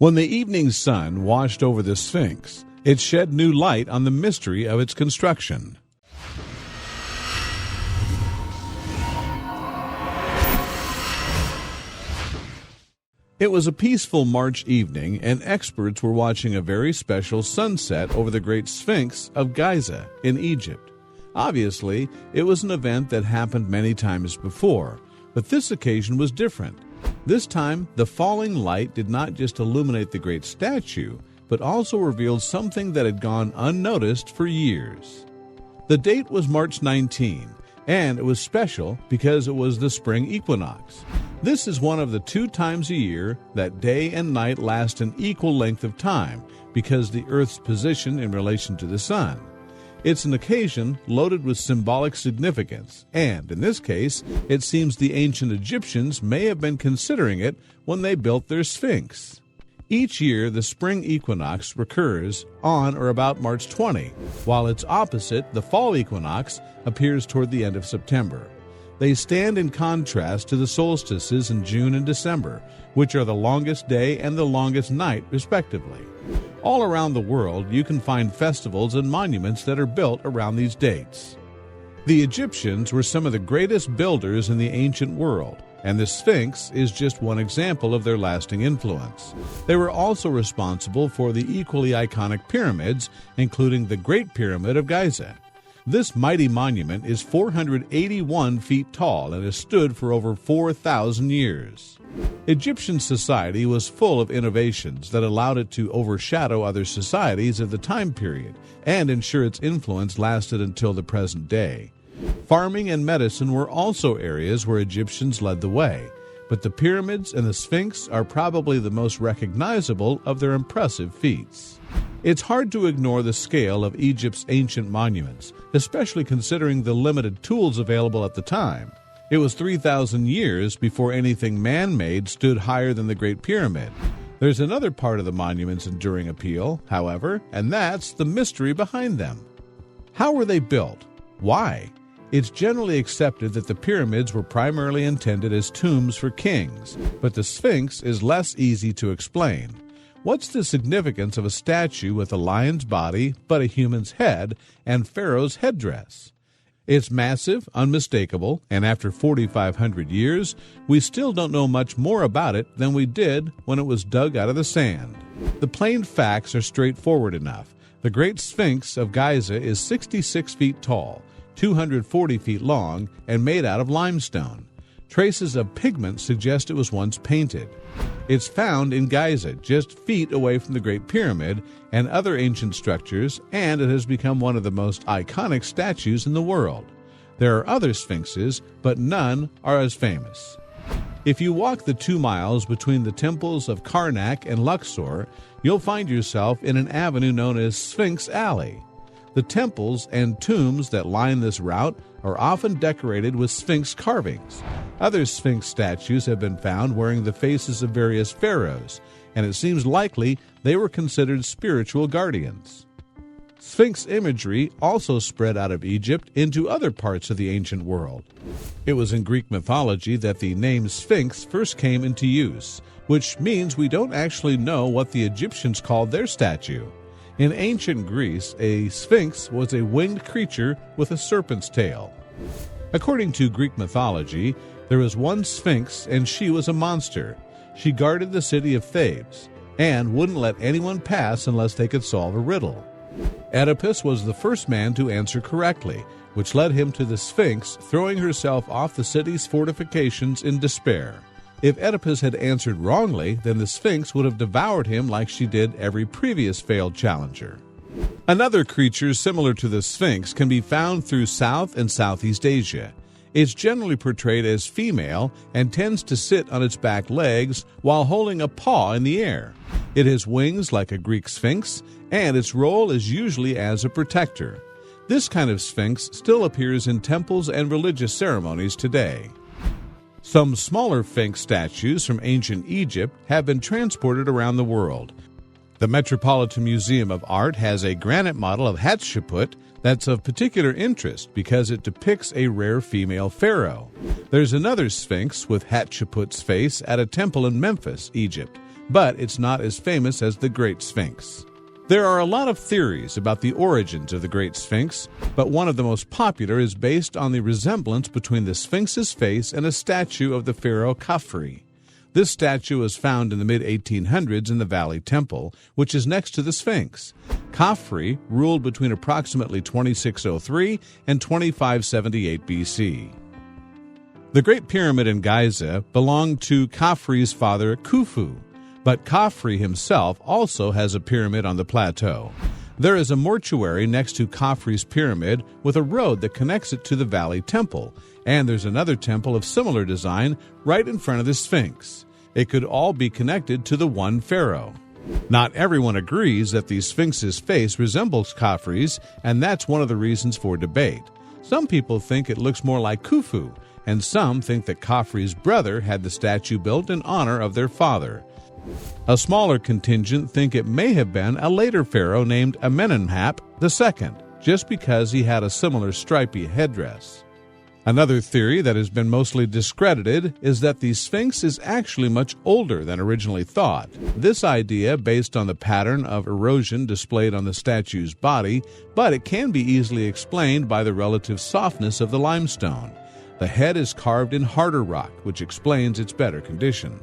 When the evening sun washed over the Sphinx, it shed new light on the mystery of its construction. It was a peaceful March evening, and experts were watching a very special sunset over the great Sphinx of Giza in Egypt. Obviously, it was an event that happened many times before, but this occasion was different. This time, the falling light did not just illuminate the great statue, but also revealed something that had gone unnoticed for years. The date was March 19, and it was special because it was the spring equinox. This is one of the 2 times a year that day and night last an equal length of time because the Earth's position in relation to the sun. It's an occasion loaded with symbolic significance, and in this case, it seems the ancient Egyptians may have been considering it when they built their Sphinx. Each year, the spring equinox recurs on or about March 20, while its opposite, the fall equinox, appears toward the end of September. They stand in contrast to the solstices in June and December, which are the longest day and the longest night, respectively. All around the world, you can find festivals and monuments that are built around these dates. The Egyptians were some of the greatest builders in the ancient world, and the Sphinx is just one example of their lasting influence. They were also responsible for the equally iconic pyramids, including the Great Pyramid of Giza. This mighty monument is 481 feet tall and has stood for over 4,000 years. Egyptian society was full of innovations that allowed it to overshadow other societies of the time period and ensure its influence lasted until the present day. Farming and medicine were also areas where Egyptians led the way, but the pyramids and the Sphinx are probably the most recognizable of their impressive feats. It's hard to ignore the scale of Egypt's ancient monuments, especially considering the limited tools available at the time. It was 3,000 years before anything man-made stood higher than the Great Pyramid. There's another part of the monument's enduring appeal, however, and that's the mystery behind them. How were they built? Why? It's generally accepted that the pyramids were primarily intended as tombs for kings, but the Sphinx is less easy to explain. What's the significance of a statue with a lion's body but a human's head and Pharaoh's headdress? It's massive, unmistakable, and after 4,500 years, we still don't know much more about it than we did when it was dug out of the sand. The plain facts are straightforward enough. The Great Sphinx of Giza is 66 feet tall, 240 feet long, and made out of limestone. Traces of pigment suggest it was once painted. It's found in Giza, just feet away from the Great Pyramid and other ancient structures, and it has become one of the most iconic statues in the world. There are other Sphinxes, but none are as famous. If you walk the 2 miles between the temples of Karnak and Luxor, you'll find yourself in an avenue known as Sphinx Alley. The temples and tombs that line this route are often decorated with Sphinx carvings. Other Sphinx statues have been found wearing the faces of various pharaohs, and it seems likely they were considered spiritual guardians. Sphinx imagery also spread out of Egypt into other parts of the ancient world. It was in Greek mythology that the name Sphinx first came into use, which means we don't actually know what the Egyptians called their statue. In ancient Greece, a sphinx was a winged creature with a serpent's tail. According to Greek mythology, there was one sphinx and she was a monster. She guarded the city of Thebes and wouldn't let anyone pass unless they could solve a riddle. Oedipus was the first man to answer correctly, which led him to the Sphinx throwing herself off the city's fortifications in despair. If Oedipus had answered wrongly, then the Sphinx would have devoured him like she did every previous failed challenger. Another creature similar to the Sphinx can be found through South and Southeast Asia. It's generally portrayed as female and tends to sit on its back legs while holding a paw in the air. It has wings like a Greek Sphinx, and its role is usually as a protector. This kind of Sphinx still appears in temples and religious ceremonies today. Some smaller Sphinx statues from ancient Egypt have been transported around the world. The Metropolitan Museum of Art has a granite model of Hatshepsut that's of particular interest because it depicts a rare female pharaoh. There's another Sphinx with Hatshepsut's face at a temple in Memphis, Egypt, but it's not as famous as the Great Sphinx. There are a lot of theories about the origins of the Great Sphinx, but one of the most popular is based on the resemblance between the Sphinx's face and a statue of the pharaoh Khafre. This statue was found in the mid-1800s in the Valley Temple, which is next to the Sphinx. Khafre ruled between approximately 2603 and 2578 BC. The Great Pyramid in Giza belonged to Khafre's father Khufu, but Khafre himself also has a pyramid on the plateau. There is a mortuary next to Khafre's pyramid with a road that connects it to the Valley Temple, and there's another temple of similar design right in front of the Sphinx. It could all be connected to the one pharaoh. Not everyone agrees that the Sphinx's face resembles Khafre's, and that's one of the reasons for debate. Some people think it looks more like Khufu, and some think that Khafre's brother had the statue built in honor of their father. A smaller contingent think it may have been a later pharaoh named Amenemhat II, just because he had a similar stripy headdress. Another theory that has been mostly discredited is that the Sphinx is actually much older than originally thought. This idea based on the pattern of erosion displayed on the statue's body, but it can be easily explained by the relative softness of the limestone. The head is carved in harder rock, which explains its better condition.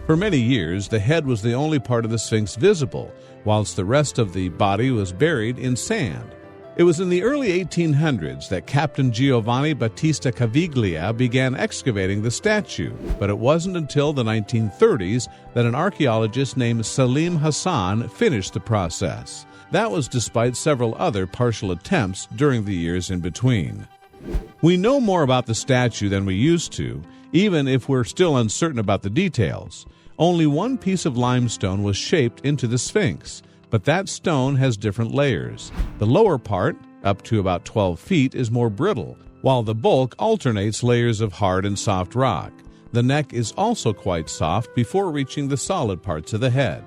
For many years, the head was the only part of the Sphinx visible, whilst the rest of the body was buried in sand. It was in the early 1800s that Captain Giovanni Battista Caviglia began excavating the statue, but it wasn't until the 1930s that an archaeologist named Salim Hassan finished the process. That was despite several other partial attempts during the years in between. We know more about the statue than we used to, even if we're still uncertain about the details. Only one piece of limestone was shaped into the Sphinx, but that stone has different layers. The lower part, up to about 12 feet, is more brittle, while the bulk alternates layers of hard and soft rock. The neck is also quite soft before reaching the solid parts of the head.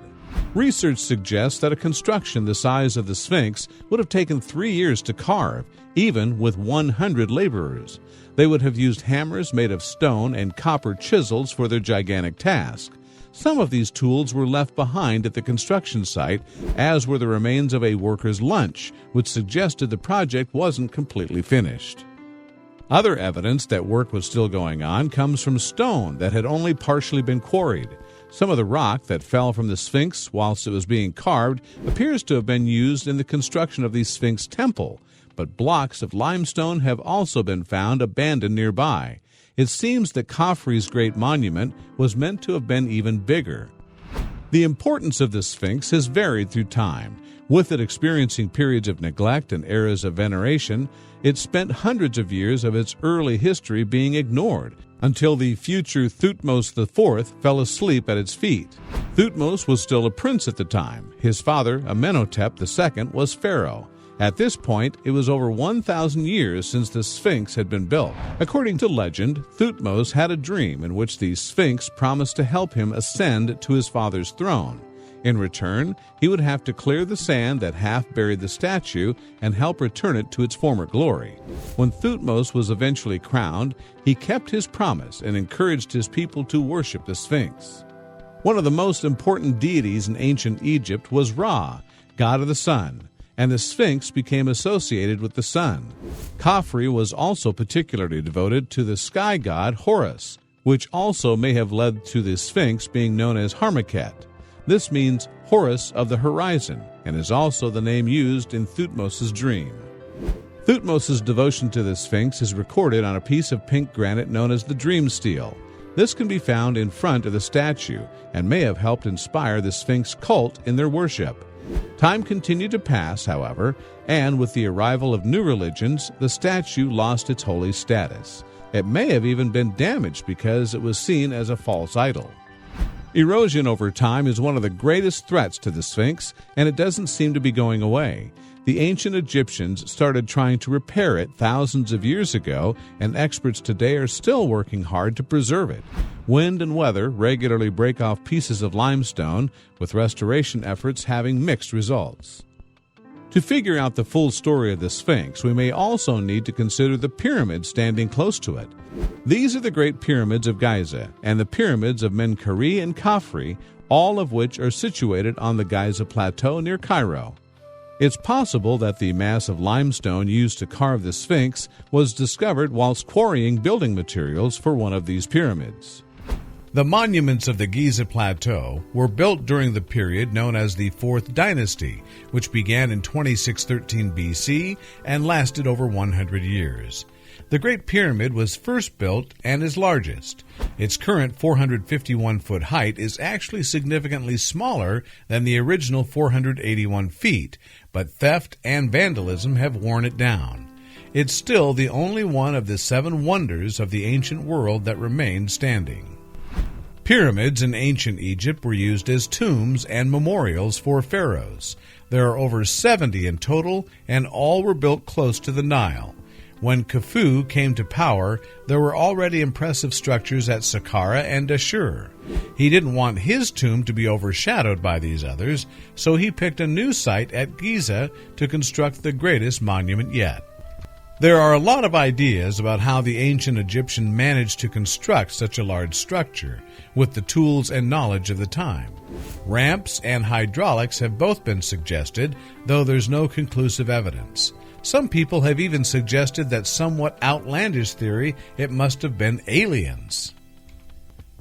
Research suggests that a construction the size of the Sphinx would have taken 3 years to carve, even with 100 laborers. They would have used hammers made of stone and copper chisels for their gigantic task. Some of these tools were left behind at the construction site, as were the remains of a worker's lunch, which suggested the project wasn't completely finished. Other evidence that work was still going on comes from stone that had only partially been quarried. Some of the rock that fell from the Sphinx whilst it was being carved appears to have been used in the construction of the Sphinx temple, but blocks of limestone have also been found abandoned nearby. It seems that Khafre's great monument was meant to have been even bigger. The importance of the Sphinx has varied through time. With it experiencing periods of neglect and eras of veneration, it spent hundreds of years of its early history being ignored, until the future Thutmose IV fell asleep at its feet. Thutmose was still a prince at the time. His father, Amenhotep II, was pharaoh. At this point, it was over 1,000 years since the Sphinx had been built. According to legend, Thutmose had a dream in which the Sphinx promised to help him ascend to his father's throne. In return, he would have to clear the sand that half buried the statue and help return it to its former glory. When Thutmose was eventually crowned, he kept his promise and encouraged his people to worship the Sphinx. One of the most important deities in ancient Egypt was Ra, god of the sun, and the Sphinx became associated with the sun. Khafre was also particularly devoted to the sky god Horus, which also may have led to the Sphinx being known as Harmaket. This means Horus of the horizon, and is also the name used in Thutmose's dream. Thutmose's devotion to the Sphinx is recorded on a piece of pink granite known as the dream stele. This can be found in front of the statue and may have helped inspire the Sphinx cult in their worship. Time continued to pass, however, and with the arrival of new religions, the statue lost its holy status. It may have even been damaged because it was seen as a false idol. Erosion over time is one of the greatest threats to the Sphinx, and it doesn't seem to be going away. The ancient Egyptians started trying to repair it thousands of years ago, and experts today are still working hard to preserve it. Wind and weather regularly break off pieces of limestone, with restoration efforts having mixed results. To figure out the full story of the Sphinx, we may also need to consider the pyramids standing close to it. These are the Great Pyramids of Giza, and the Pyramids of Menkaure and Khafre all of which are situated on the Giza Plateau near Cairo. It's possible that the mass of limestone used to carve the Sphinx was discovered whilst quarrying building materials for one of these pyramids. The monuments of the Giza Plateau were built during the period known as the Fourth Dynasty, which began in 2613 BC and lasted over 100 years. The Great Pyramid was first built and is largest. Its current 451-foot height is actually significantly smaller than the original 481 feet, but theft and vandalism have worn it down. It's still the only one of the 7 wonders of the ancient world that remains standing. Pyramids in ancient Egypt were used as tombs and memorials for pharaohs. There are over 70 in total, and all were built close to the Nile. When Khufu came to power, there were already impressive structures at Saqqara and Dashur. He didn't want his tomb to be overshadowed by these others, so he picked a new site at Giza to construct the greatest monument yet. There are a lot of ideas about how the ancient Egyptian managed to construct such a large structure with the tools and knowledge of the time. Ramps and hydraulics have both been suggested, though there's no conclusive evidence. Some people have even suggested that somewhat outlandish theory it must have been aliens.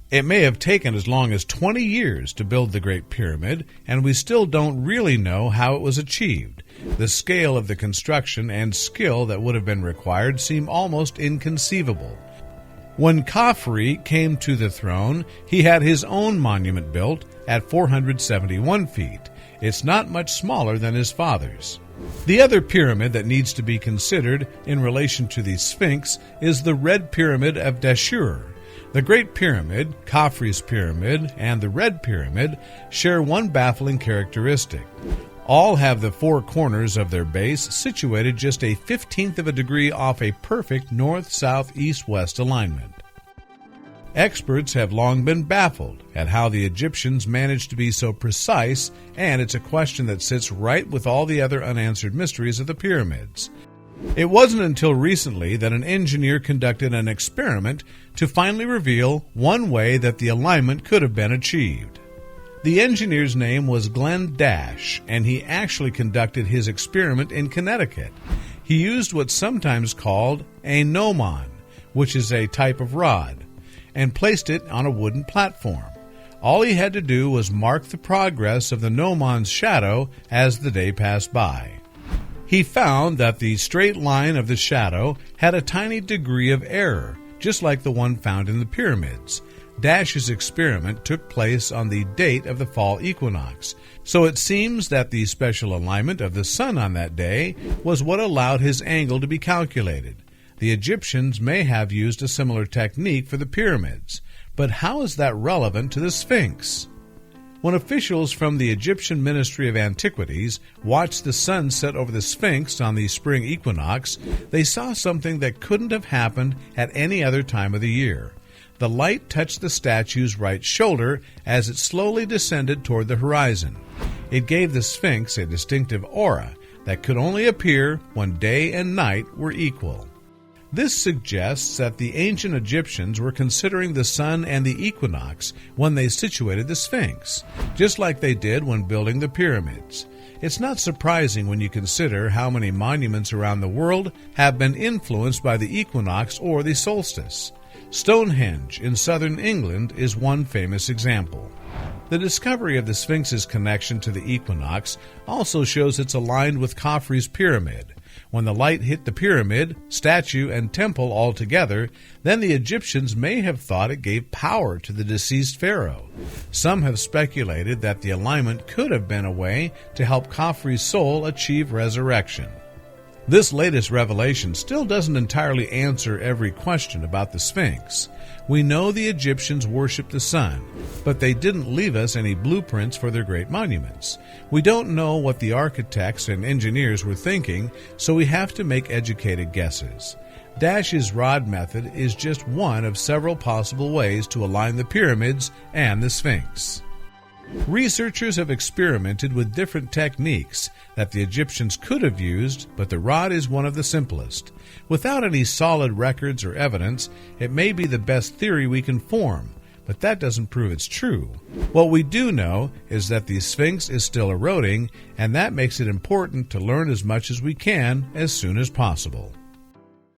It may have taken as long as 20 years to build the Great Pyramid, and we still don't really know how it was achieved. The scale of the construction and skill that would have been required seem almost inconceivable. When Khafre came to the throne, he had his own monument built at 471 feet. It's not much smaller than his father's. The other pyramid that needs to be considered in relation to the Sphinx is the Red Pyramid of Dashur. The Great Pyramid, Khafre's Pyramid, and the Red Pyramid share one baffling characteristic. All have the 4 corners of their base situated just a 15th of a degree off a perfect north, south, east, west alignment. Experts have long been baffled at how the Egyptians managed to be so precise, and it's a question that sits right with all the other unanswered mysteries of the pyramids. It wasn't until recently that an engineer conducted an experiment to finally reveal one way that the alignment could have been achieved. The engineer's name was Glenn Dash, and he actually conducted his experiment in Connecticut. He used what's sometimes called a gnomon, which is a type of rod, and placed it on a wooden platform. All he had to do was mark the progress of the gnomon's shadow as the day passed by. He found that the straight line of the shadow had a tiny degree of error, just like the one found in the pyramids. Dash's experiment took place on the date of the fall equinox, so it seems that the special alignment of the sun on that day was what allowed his angle to be calculated. The Egyptians may have used a similar technique for the pyramids, but how is that relevant to the Sphinx? When officials from the Egyptian Ministry of Antiquities watched the sun set over the Sphinx on the spring equinox, they saw something that couldn't have happened at any other time of the year. The light touched the statue's right shoulder as it slowly descended toward the horizon. It gave the Sphinx a distinctive aura that could only appear when day and night were equal. This suggests that the ancient Egyptians were considering the sun and the equinox when they situated the Sphinx, just like they did when building the pyramids. It's not surprising when you consider how many monuments around the world have been influenced by the equinox or the solstice. Stonehenge in southern England is one famous example. The discovery of the Sphinx's connection to the equinox also shows it's aligned with Khafre's pyramid. When the light hit the pyramid, statue, and temple all together, then the Egyptians may have thought it gave power to the deceased pharaoh. Some have speculated that the alignment could have been a way to help Khafre's soul achieve resurrection. This latest revelation still doesn't entirely answer every question about the Sphinx. We know the Egyptians worshiped the sun, but they didn't leave us any blueprints for their great monuments. We don't know what the architects and engineers were thinking, so we have to make educated guesses. Dash's rod method is just one of several possible ways to align the pyramids and the Sphinx. Researchers have experimented with different techniques that the Egyptians could have used, but the rod is one of the simplest. Without any solid records or evidence, it may be the best theory we can form, but that doesn't prove it's true. What we do know is that the Sphinx is still eroding, and that makes it important to learn as much as we can as soon as possible.